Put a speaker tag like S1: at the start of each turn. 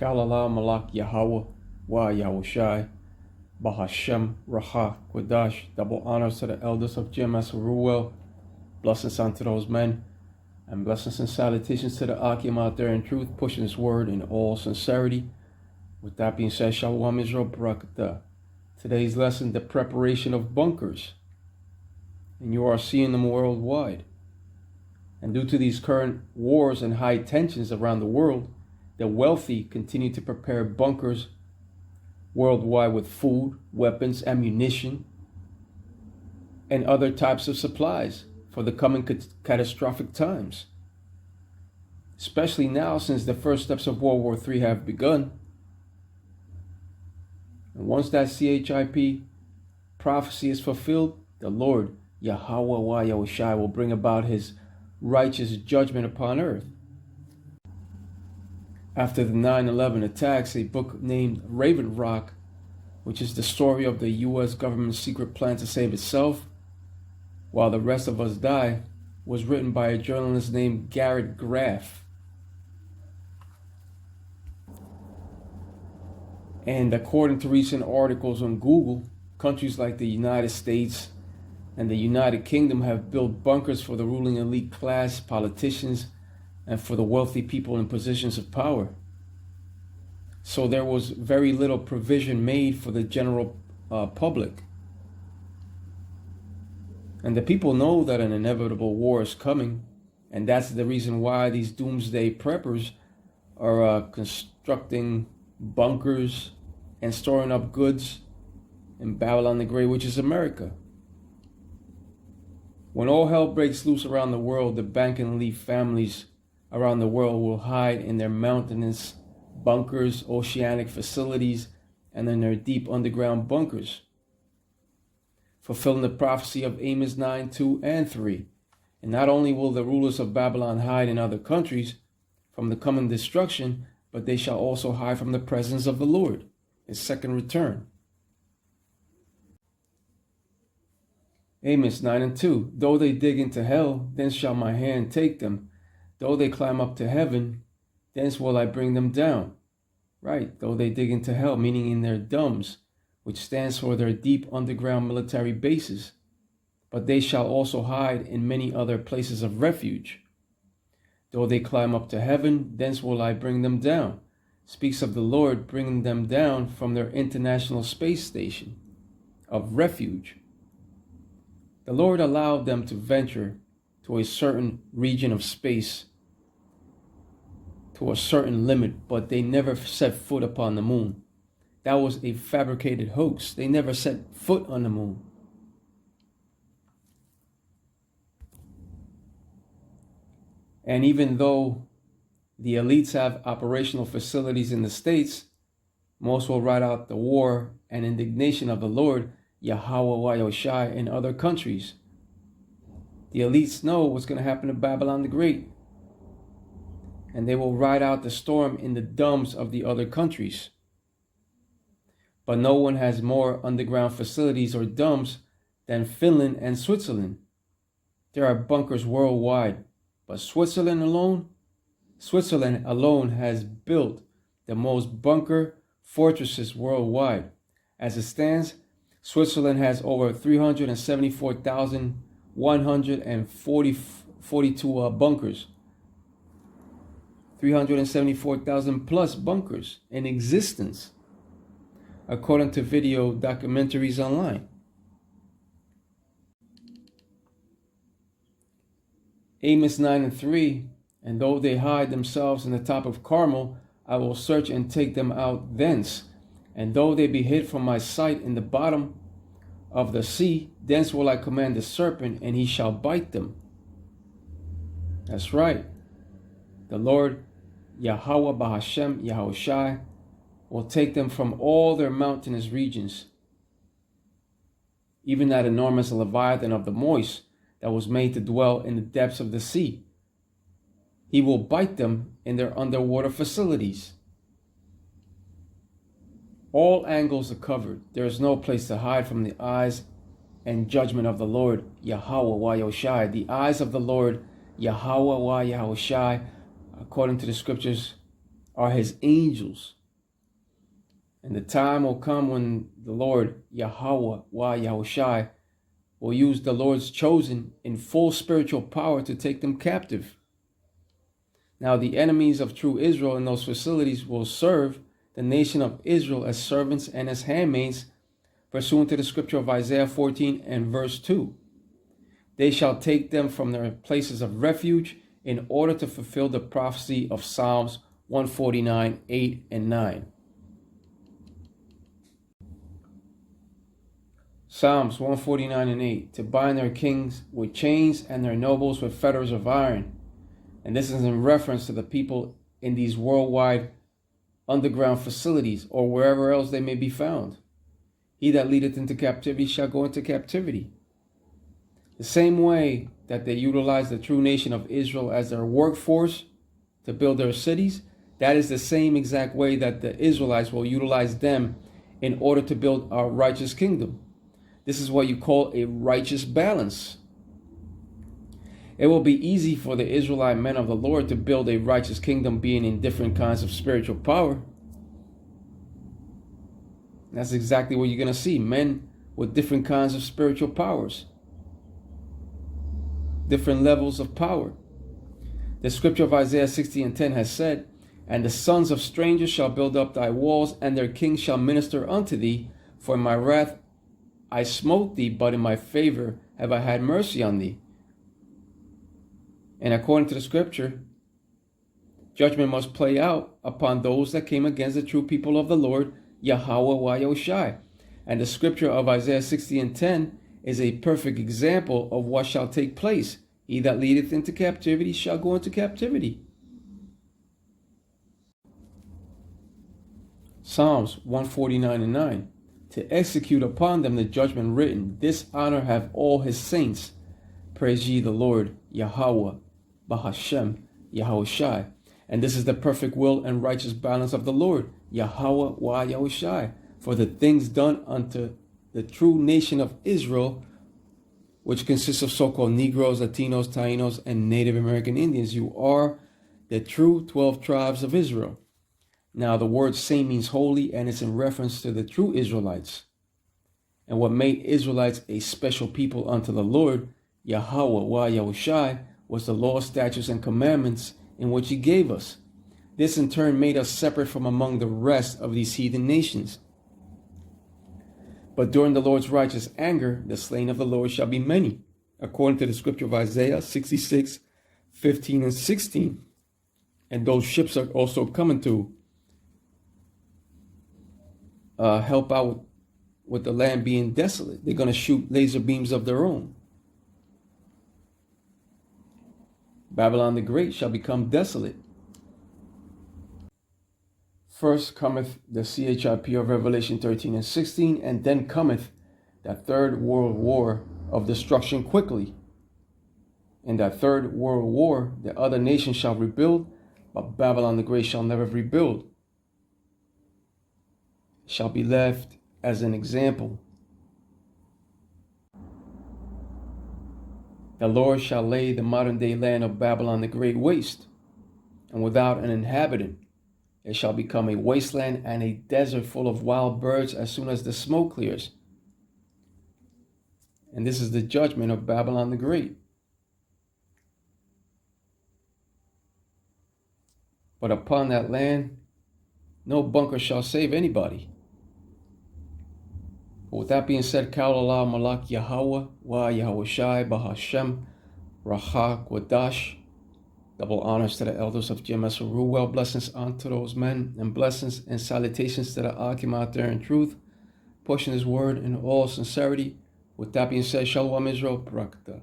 S1: Kalala Malak Yahweh Wa Yahushai Bahashem Raha Quadash. Double honors to the elders of Amos Ruel. Blessings unto those men, and blessings and salutations to the Akim out there in truth, pushing his word in all sincerity. With that being said, Shalom Israel Barakatah. Today's lesson, the preparation of bunkers. And you are seeing them worldwide. And due to these current wars and high tensions around the world, the wealthy continue to prepare bunkers worldwide with food, weapons, ammunition, and other types of supplies for the coming catastrophic times. Especially now, since the first steps of World War III have begun. And once that CHIP prophecy is fulfilled, the Lord, Yahweh Wa Yahushai, will bring about his righteous judgment upon earth. After the 9/11 attacks, a book named Raven Rock, which is the story of the U.S. government's secret plan to save itself while the rest of us die, was written by a journalist named Garrett Graff. And according to recent articles on Google, countries like the United States and the United Kingdom have built bunkers for the ruling elite class, politicians, and for the wealthy people in positions of power. So there was very little provision made for the general public. And the people know that an inevitable war is coming, and that's the reason why these doomsday preppers are constructing bunkers and storing up goods in Babylon the Great, which is America. When all hell breaks loose around the world, the bank and elite families around the world will hide in their mountainous bunkers, oceanic facilities, and in their deep underground bunkers, fulfilling the prophecy of Amos 9:2 and 3. And not only will the rulers of Babylon hide in other countries from the coming destruction, but they shall also hide from the presence of the Lord, his second return. Amos 9:2. Though they dig into hell, then shall my hand take them. Though they climb up to heaven, thence will I bring them down. Right, though they dig into hell, meaning in their dumbs, which stands for their deep underground military bases. But they shall also hide in many other places of refuge. Though they climb up to heaven, thence will I bring them down. Speaks of the Lord bringing them down from their international space station of refuge. The Lord allowed them to venture to a certain region of space, to a certain limit, but they never set foot upon the moon. That was a fabricated hoax. They never set foot on the moon. And even though the elites have operational facilities in the States, most will ride out the war and indignation of the Lord, Yahweh Wa Yahushai, in other countries. The elites know what's going to happen to Babylon the Great, and they will ride out the storm in the dumbs of the other countries. But no one has more underground facilities or dumbs than Finland and Switzerland. There are bunkers worldwide, but Switzerland alone has built the most bunker fortresses worldwide. As it stands, Switzerland has over 374,142 bunkers. 374,000 plus bunkers in existence, according to video documentaries online. Amos 9:3, and though they hide themselves in the top of Carmel, I will search and take them out thence. And though they be hid from my sight in the bottom of the sea, thence will I command the serpent, and he shall bite them. That's right. The Lord, Yahweh Bahashem Yahushai, will take them from all their mountainous regions, even that enormous Leviathan of the moist that was made to dwell in the depths of the sea. He will bite them in their underwater facilities. All angles are covered. There is no place to hide from the eyes and judgment of the Lord, Yahweh Wa Yahushai. The eyes of the Lord, Yahweh Wa Yahushai, according to the scriptures, are his angels. And the time will come when the Lord, Yahweh, Yahushai, will use the Lord's chosen in full spiritual power to take them captive. Now the enemies of true Israel in those facilities will serve the nation of Israel as servants and as handmaids, pursuant to the scripture of Isaiah 14 and verse 2. They shall take them from their places of refuge in order to fulfill the prophecy of Psalms 149, 8 and 9. Psalms 149 and 8, to bind their kings with chains and their nobles with fetters of iron. And this is in reference to the people in these worldwide underground facilities or wherever else they may be found. He that leadeth into captivity shall go into captivity. The same way that they utilize the true nation of Israel as their workforce to build their cities, that is the same exact way that the Israelites will utilize them in order to build our righteous kingdom. This is what you call a righteous balance. It will be easy for the Israelite men of the Lord to build a righteous kingdom being in different kinds of spiritual power. That's exactly what you're going to see. Men with different kinds of spiritual powers. Different levels of power. The scripture of Isaiah 60 and 10 has said, and the sons of strangers shall build up thy walls, and their kings shall minister unto thee. For in my wrath I smote thee, but in my favor have I had mercy on thee. And according to the scripture, judgment must play out upon those that came against the true people of the Lord, Yahweh Yahushai. And the scripture of Isaiah 60 and 10 is a perfect example of what shall take place. He that leadeth into captivity shall go into captivity. Psalms 149 and 9. To execute upon them the judgment written, this honor have all his saints. Praise ye the Lord, Yahweh, Bahashem, Yahushai. And this is the perfect will and righteous balance of the Lord, Yahweh, Yahushai, for the things done unto the true nation of Israel, which consists of so-called Negroes, Latinos, Tainos, and Native American Indians. You are the true 12 tribes of Israel. Now, the word saint means holy, and it's in reference to the true Israelites. And what made Israelites a special people unto the Lord, Yahweh, Yahushai, was the law, statutes, and commandments in which he gave us. This in turn made us separate from among the rest of these heathen nations. But during the Lord's righteous anger, the slain of the Lord shall be many, according to the scripture of Isaiah 66, 15 and 16. And those ships are also coming to help out with the land being desolate. They're going to shoot laser beams of their own. Babylon the Great shall become desolate. First cometh the CHIP of Revelation 13 and 16, and then cometh that third world war of destruction quickly. In that third world war, the other nations shall rebuild, but Babylon the Great shall never rebuild. It shall be left as an example. The Lord shall lay the modern day land of Babylon the Great waste, and without an inhabitant. It shall become a wasteland and a desert full of wild birds as soon as the smoke clears. And this is the judgment of Babylon the Great. But upon that land, no bunker shall save anybody. But with that being said, Kaulallah Malak Yahweh, Yahushai, Bahashem, Raha, Kwadash. Double honors to the elders of GMS Ruel, blessings unto those men, and blessings and salutations to the Akim out there in truth, pushing his word in all sincerity. With that being said, Shalom Israel, Barakatah.